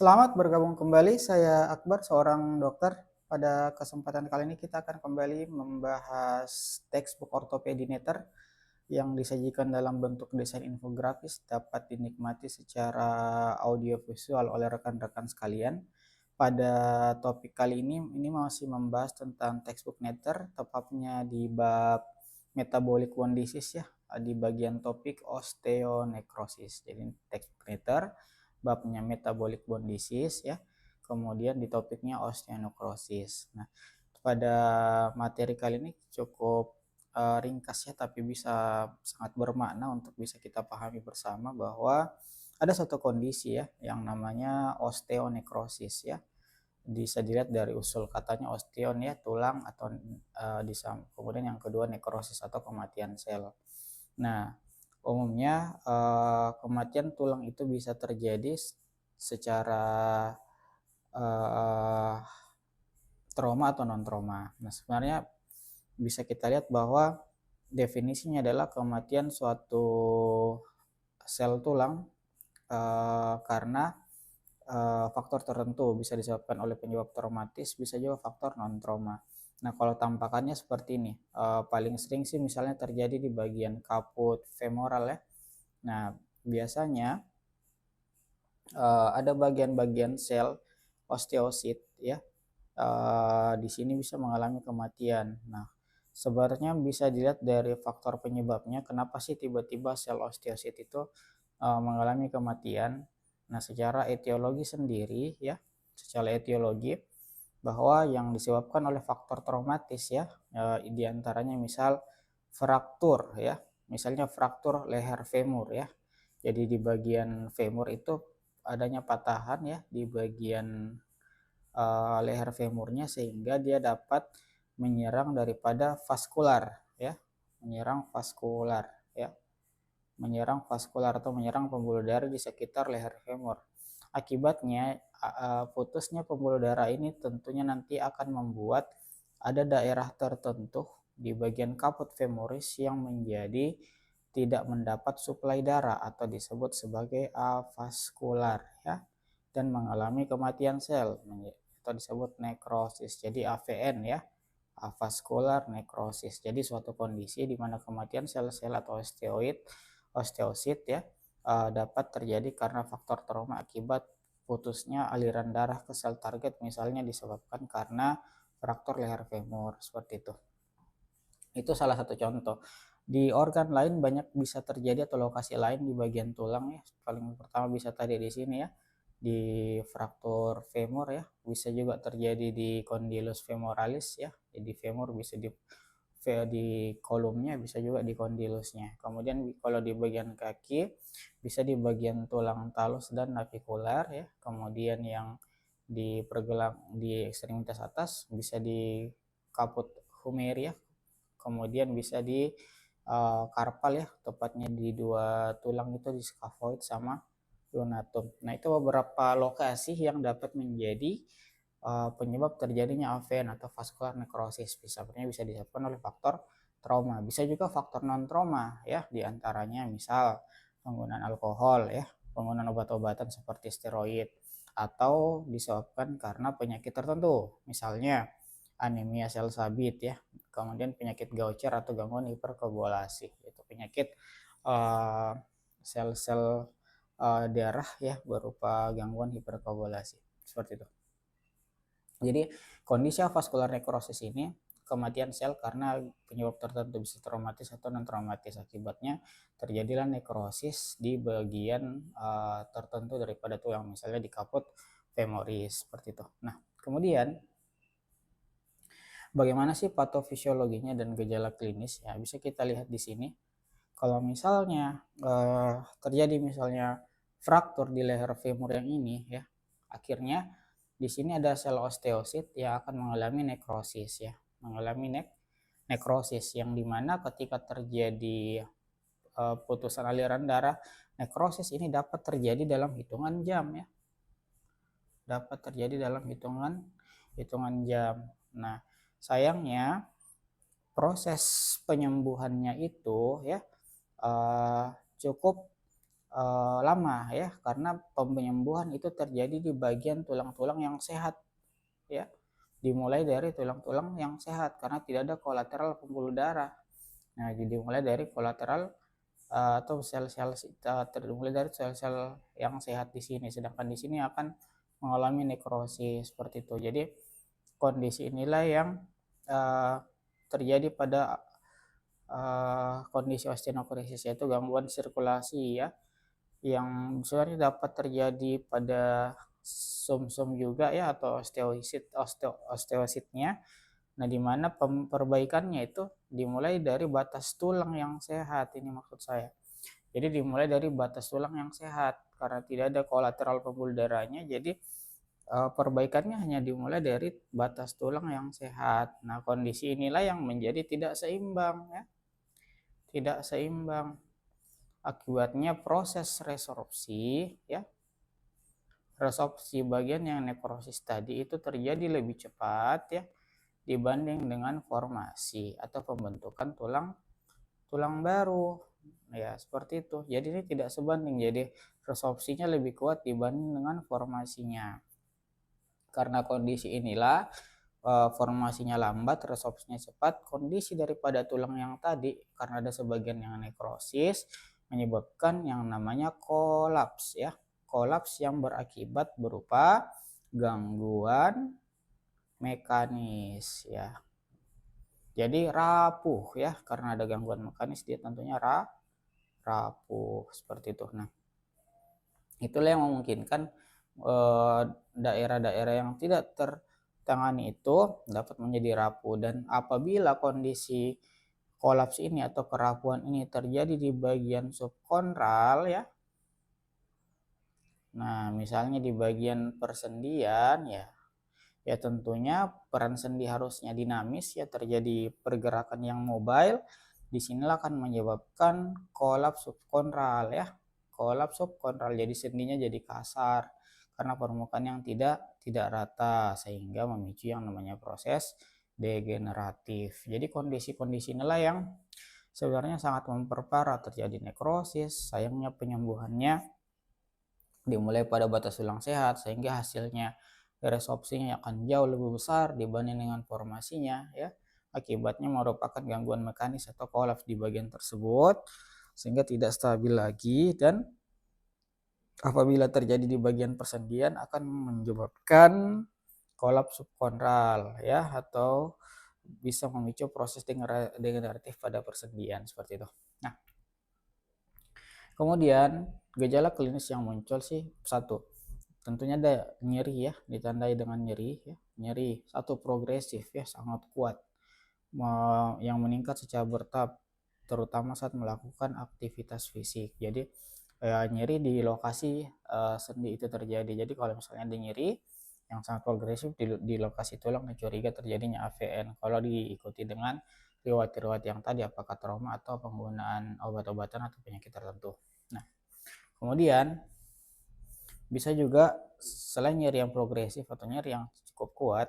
Selamat bergabung kembali, saya Akbar, seorang dokter. Pada kesempatan kali ini kita akan kembali membahas textbook Orthopedi Netter yang disajikan dalam bentuk desain infografis dapat dinikmati secara audiovisual oleh rekan-rekan sekalian. Pada topik kali ini masih membahas tentang textbook Netter, tepatnya di bab metabolic bone disease ya, di bagian topik osteonecrosis. Jadi textbook Netter babnya metabolic bone disease ya, kemudian di topiknya osteonecrosis. Nah, pada materi kali ini cukup ringkas ya, tapi bisa sangat bermakna untuk bisa kita pahami bersama bahwa ada suatu kondisi ya yang namanya osteonecrosis ya. Bisa dilihat dari usul katanya osteon ya, tulang, atau kemudian yang kedua nekrosis atau kematian sel. Nah, umumnya kematian tulang itu bisa terjadi secara uh, trauma atau non trauma. Nah, sebenarnya bisa kita lihat bahwa definisinya adalah kematian suatu sel tulang karena faktor tertentu, bisa disebabkan oleh penyebab traumatis, bisa juga faktor non trauma. Nah, kalau tampakannya seperti ini, paling sering sih misalnya terjadi di bagian kaput femoral ya. Nah, biasanya ada bagian-bagian sel osteosit ya, di sini bisa mengalami kematian. Nah, sebenarnya bisa dilihat dari faktor penyebabnya, kenapa sih tiba-tiba sel osteosit itu mengalami kematian. Nah, secara etiologi sendiri ya, secara etiologi bahwa yang disebabkan oleh faktor traumatis ya, diantaranya misal fraktur ya, misalnya fraktur leher femur ya. Jadi di bagian femur itu adanya patahan ya di bagian leher femurnya, sehingga dia dapat menyerang daripada vaskular ya, menyerang vaskular ya, menyerang vaskular atau menyerang pembuluh darah di sekitar leher femur. Akibatnya putusnya pembuluh darah ini tentunya nanti akan membuat ada daerah tertentu di bagian kaput femoris yang menjadi tidak mendapat suplai darah atau disebut sebagai avaskular ya, dan mengalami kematian sel atau disebut nekrosis. Jadi AVN ya, avaskular nekrosis. Jadi suatu kondisi di mana kematian sel-sel atau osteosit ya dapat terjadi karena faktor trauma akibat putusnya aliran darah ke sel target, misalnya disebabkan karena fraktur leher femur seperti itu. Itu salah satu contoh. Di organ lain banyak bisa terjadi atau lokasi lain di bagian tulang ya. Paling pertama bisa tadi di sini ya, di fraktur femur ya. Bisa juga terjadi di condylus femoralis ya. Jadi femur bisa di kolumnya, bisa juga di kondilusnya. Kemudian kalau di bagian kaki bisa di bagian tulang talus dan navikular ya. Kemudian yang di pergelang di ekstremitas atas bisa di kaput humeri ya. Kemudian bisa di karpal ya, tepatnya di dua tulang itu, di scaphoid sama lunatum. Nah, itu beberapa lokasi yang dapat menjadi penyebab terjadinya AVN atau vascular necrosis. Bisa disebabkan oleh faktor trauma. Bisa juga faktor non trauma ya, diantaranya misal penggunaan alkohol ya, penggunaan obat-obatan seperti steroid, atau disebabkan karena penyakit tertentu, misalnya anemia sel sabit ya, kemudian penyakit Gaucher atau gangguan hiperkoagulasi, itu penyakit sel-sel darah ya berupa gangguan hiperkoagulasi seperti itu. Jadi kondisi vaskular nekrosis ini kematian sel karena penyebab tertentu, bisa traumatis atau non traumatis. Akibatnya terjadilah nekrosis di bagian tertentu daripada tulang, misalnya di kaput femoris seperti itu. Nah, kemudian bagaimana sih patofisiologinya dan gejala klinis? Ya, bisa kita lihat di sini. Kalau misalnya terjadi misalnya fraktur di leher femur yang ini ya, akhirnya di sini ada sel osteosit yang akan mengalami nekrosis ya, mengalami nekrosis, yang dimana ketika terjadi putusan aliran darah, nekrosis ini dapat terjadi dalam hitungan jam ya, dapat terjadi dalam hitungan jam. Nah, sayangnya proses penyembuhannya itu ya cukup lama ya, karena penyembuhan itu terjadi di bagian tulang-tulang yang sehat ya. Dimulai dari tulang-tulang yang sehat karena tidak ada kolateral pembuluh darah. Nah, jadi dimulai dari kolateral atau sel-sel dimulai dari sel-sel yang sehat di sini, sedangkan di sini akan mengalami nekrosis seperti itu. Jadi kondisi inilah yang terjadi pada kondisi osteonekrosis, yaitu gangguan sirkulasi ya, yang sebenarnya dapat terjadi pada sum-sum juga ya, atau osteositnya. Nah, di mana perbaikannya itu dimulai dari batas tulang yang sehat, ini maksud saya. Jadi dimulai dari batas tulang yang sehat karena tidak ada kolateral pembuluh darahnya. Jadi perbaikannya hanya dimulai dari batas tulang yang sehat. Nah, kondisi inilah yang menjadi tidak seimbang ya. Tidak seimbang. Akibatnya proses resorpsi ya. Resorpsi bagian yang nekrosis tadi itu terjadi lebih cepat ya dibanding dengan formasi atau pembentukan tulang baru. Ya, seperti itu. Jadi ini tidak sebanding. Jadi resorpsinya lebih kuat dibanding dengan formasinya. Karena kondisi inilah formasinya lambat, resorpsinya cepat, kondisi daripada tulang yang tadi karena ada sebagian yang nekrosis menyebabkan yang namanya kolaps ya. Kolaps yang berakibat berupa gangguan mekanis ya. Jadi rapuh ya, karena ada gangguan mekanis dia tentunya rapuh seperti itu. Nah, itulah yang memungkinkan daerah-daerah yang tidak tertangani itu dapat menjadi rapuh. Dan apabila kondisi kolaps ini atau kerapuhan ini terjadi di bagian subkondral ya, nah misalnya di bagian persendian ya, ya tentunya peran sendi harusnya dinamis ya, terjadi pergerakan yang mobile. Disinilah akan menyebabkan kolaps subkondral ya, kolaps subkondral. Jadi sendinya jadi kasar karena permukaan yang tidak rata, sehingga memicu yang namanya proses degeneratif. Jadi kondisi-kondisi inilah yang sebenarnya sangat memperparah terjadi nekrosis. Sayangnya penyembuhannya dimulai pada batas tulang sehat, sehingga hasilnya resorpsinya akan jauh lebih besar dibanding dengan formasinya ya. Akibatnya merupakan gangguan mekanis atau kolaps di bagian tersebut sehingga tidak stabil lagi, dan apabila terjadi di bagian persendian akan menyebabkan kolaps subkondral ya, atau bisa memicu proses degeneratif pada persendian seperti itu. Nah, kemudian gejala klinis yang muncul sih satu, tentunya ada nyeri ya, ditandai dengan nyeri ya. Nyeri satu progresif ya, sangat kuat yang meningkat secara bertahap terutama saat melakukan aktivitas fisik. Jadi nyeri di lokasi sendi itu terjadi. Jadi kalau misalnya ada nyeri yang sangat progresif di lokasi tulang, curiga terjadinya AVN. Kalau diikuti dengan riwayat-riwayat yang tadi, apakah trauma atau penggunaan obat-obatan atau penyakit tertentu. Nah, kemudian bisa juga selain nyeri yang progresif atau nyeri yang cukup kuat,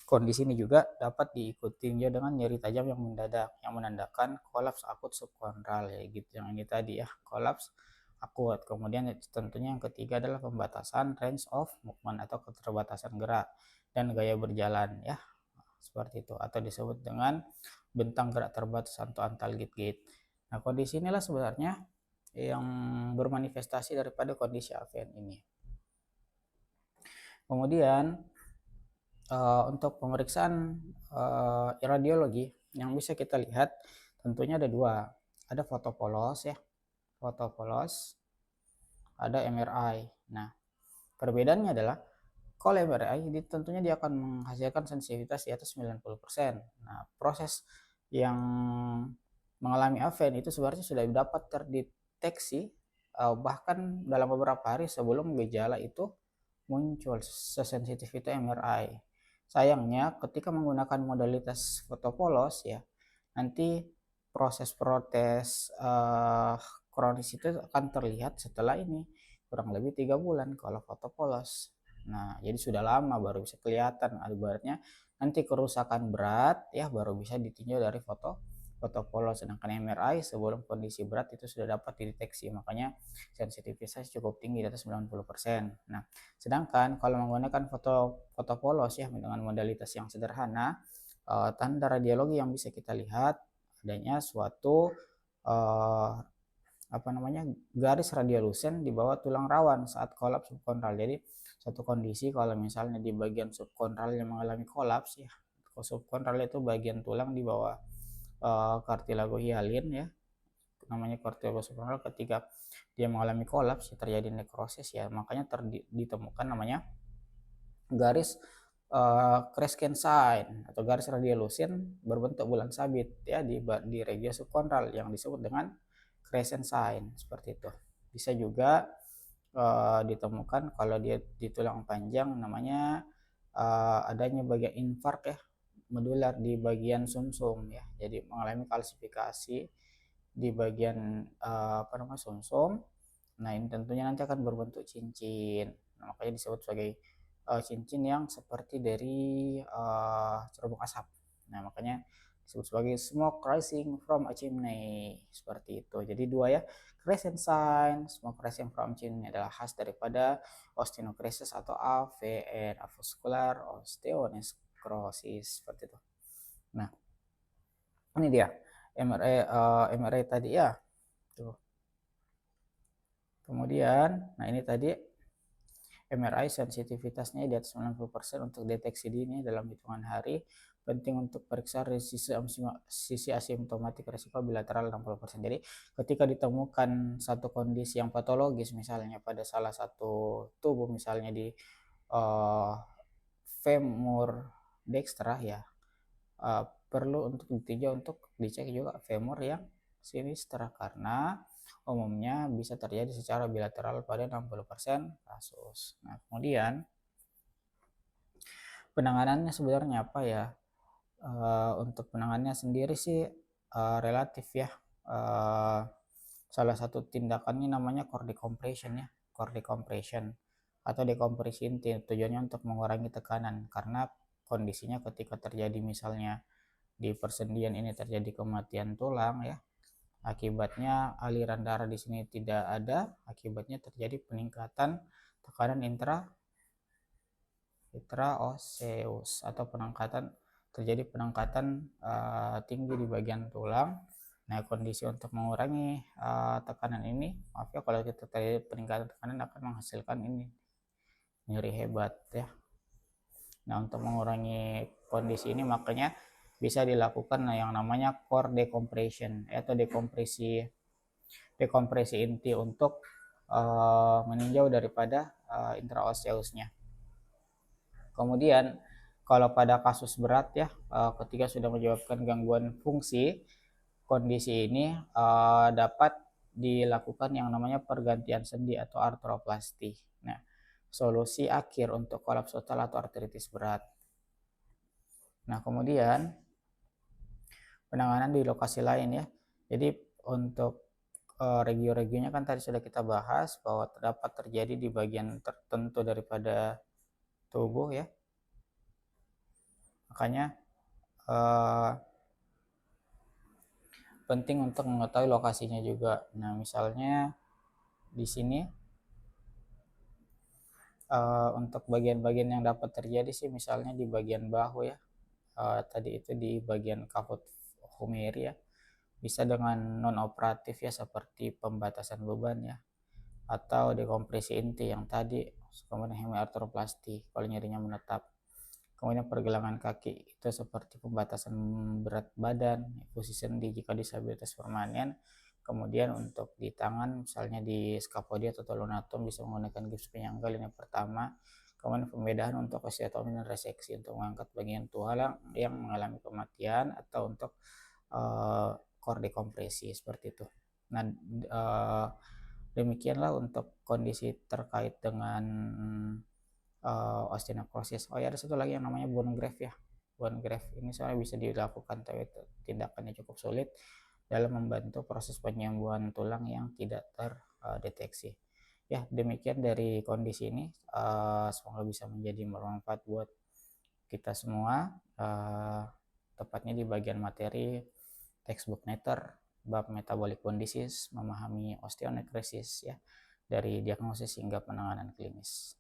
kondisi ini juga dapat diikuti dengan nyeri tajam yang mendadak, yang menandakan kolaps akut subkondral ya gitu. Yang ini tadi ya, kolaps akut. Kemudian tentunya yang ketiga adalah pembatasan range of movement atau keterbatasan gerak dan gaya berjalan ya, seperti itu, atau disebut dengan bentang gerak terbatas atau antalgid-gait. Nah, kondisi inilah sebenarnya yang bermanifestasi daripada kondisi AVN ini. Kemudian untuk pemeriksaan radiologi yang bisa kita lihat tentunya ada dua, ada foto polos ya, foto polos, ada MRI. Nah, perbedaannya adalah kalau MRI tentunya dia akan menghasilkan sensitivitas di atas 90%. Nah, proses yang mengalami AVN itu sebenarnya sudah dapat terdeteksi bahkan dalam beberapa hari sebelum gejala itu muncul, sesensitif itu MRI. Sayangnya ketika menggunakan modalitas foto polos ya, nanti proses protes kronis itu akan terlihat setelah ini kurang lebih 3 bulan kalau foto polos. Nah, jadi sudah lama baru bisa kelihatan, ibaratnya nanti kerusakan berat ya baru bisa ditinjau dari foto polos. sedangkan MRI sebelum kondisi berat itu sudah dapat dideteksi, makanya sensitivitas cukup tinggi di atas 90%. Nah, sedangkan kalau menggunakan foto polos ya dengan modalitas yang sederhana, tanda radiologi yang bisa kita lihat adanya suatu garis radiolusen di bawah tulang rawan saat kolaps subkondral. Jadi satu kondisi kalau misalnya di bagian subkondral yang mengalami kolaps ya, subkondral itu bagian tulang di bawah kartilago hialin ya, namanya kartilago subkondral. Ketika dia mengalami kolaps ya, terjadi nekrosis ya, makanya ditemukan namanya garis Crescent sign atau garis radiolusin berbentuk bulan sabit ya di regio subkondral yang disebut dengan crescent sign, seperti itu. Bisa juga ditemukan kalau dia di tulang panjang namanya adanya bagian infark ya medular di bagian sumsum ya, jadi mengalami kalsifikasi di bagian sumsum. Nah, ini tentunya nanti akan berbentuk cincin. Nah, makanya disebut sebagai cincin yang seperti dari cerobong asap. Nah, makanya disebut sebagai smoke rising from a chimney, seperti itu. Jadi dua ya, crescent sign, smoke rising from chimney adalah khas daripada osteonecrosis atau AVN, avascular osteonecrosis, seperti itu. Nah, ini dia MRI tadi ya. Tuh. Kemudian, nah ini tadi MRI sensitivitasnya di atas 90% untuk deteksi dini dalam hitungan hari. Penting untuk periksa sisi asimptomatik risiko bilateral 60%. Jadi ketika ditemukan satu kondisi yang patologis misalnya pada salah satu tubuh, misalnya di femur dextra ya, perlu untuk ditinjau untuk dicek juga femur yang sinistra, karena umumnya bisa terjadi secara bilateral pada 60% kasus. Nah, kemudian penanganannya sebenarnya apa ya? Untuk penanganannya sendiri sih relatif ya. Salah satu tindakannya namanya core decompression ya, core decompression atau dekompresi inti. Tujuannya untuk mengurangi tekanan, karena kondisinya ketika terjadi misalnya di persendian ini terjadi kematian tulang ya, akibatnya aliran darah di sini tidak ada, akibatnya terjadi peningkatan tekanan intraoseus atau terjadi peningkatan tinggi di bagian tulang. Nah, kondisi untuk mengurangi tekanan ini, maaf ya kalau kita terjadi peningkatan tekanan akan menghasilkan ini nyeri hebat ya. Nah, untuk mengurangi kondisi ini makanya bisa dilakukan yang namanya core decompression atau dekompresi inti untuk meninjau daripada intraoseusnya. Kemudian kalau pada kasus berat ya, ketika sudah menyebabkan gangguan fungsi, kondisi ini dapat dilakukan yang namanya pergantian sendi atau artroplasti. Nah, solusi akhir untuk kolaps total atau artritis berat. Nah, kemudian penanganan di lokasi lain ya. Jadi untuk regio-regionya kan tadi sudah kita bahas bahwa terdapat terjadi di bagian tertentu daripada tubuh ya. Makanya penting untuk mengetahui lokasinya juga. Nah, misalnya di sini untuk bagian-bagian yang dapat terjadi sih misalnya di bagian bahu ya. Tadi itu di bagian kaput humeri ya. Bisa dengan non operatif ya, seperti pembatasan beban ya, atau dekompresi inti yang tadi, kemudian hemiartroplasti kalau nyerinya menetap. Kemudian pergelangan kaki itu seperti pembatasan berat badan, fusi sendi jika disabilitas permanen. Kemudian untuk di tangan misalnya di scapodia atau talonatum bisa menggunakan gips penyangga yang pertama. Kemudian pembedahan untuk osteotomi dan reseksi untuk mengangkat bagian tulang yang mengalami kematian atau untuk core dekompresi, seperti itu. Nah, demikianlah untuk kondisi terkait dengan osteonecrosis. Oh ya, ada satu lagi yang namanya bone graft ya. Bone graft ini soalnya bisa dilakukan, tapi tindakannya cukup sulit dalam membantu proses penyembuhan tulang yang tidak terdeteksi. Ya, demikian dari kondisi ini. Semoga bisa menjadi bermanfaat buat kita semua. Tepatnya di bagian materi textbook Nature bab metabolic bone disease, memahami osteonecrosis ya, dari diagnosis hingga penanganan klinis.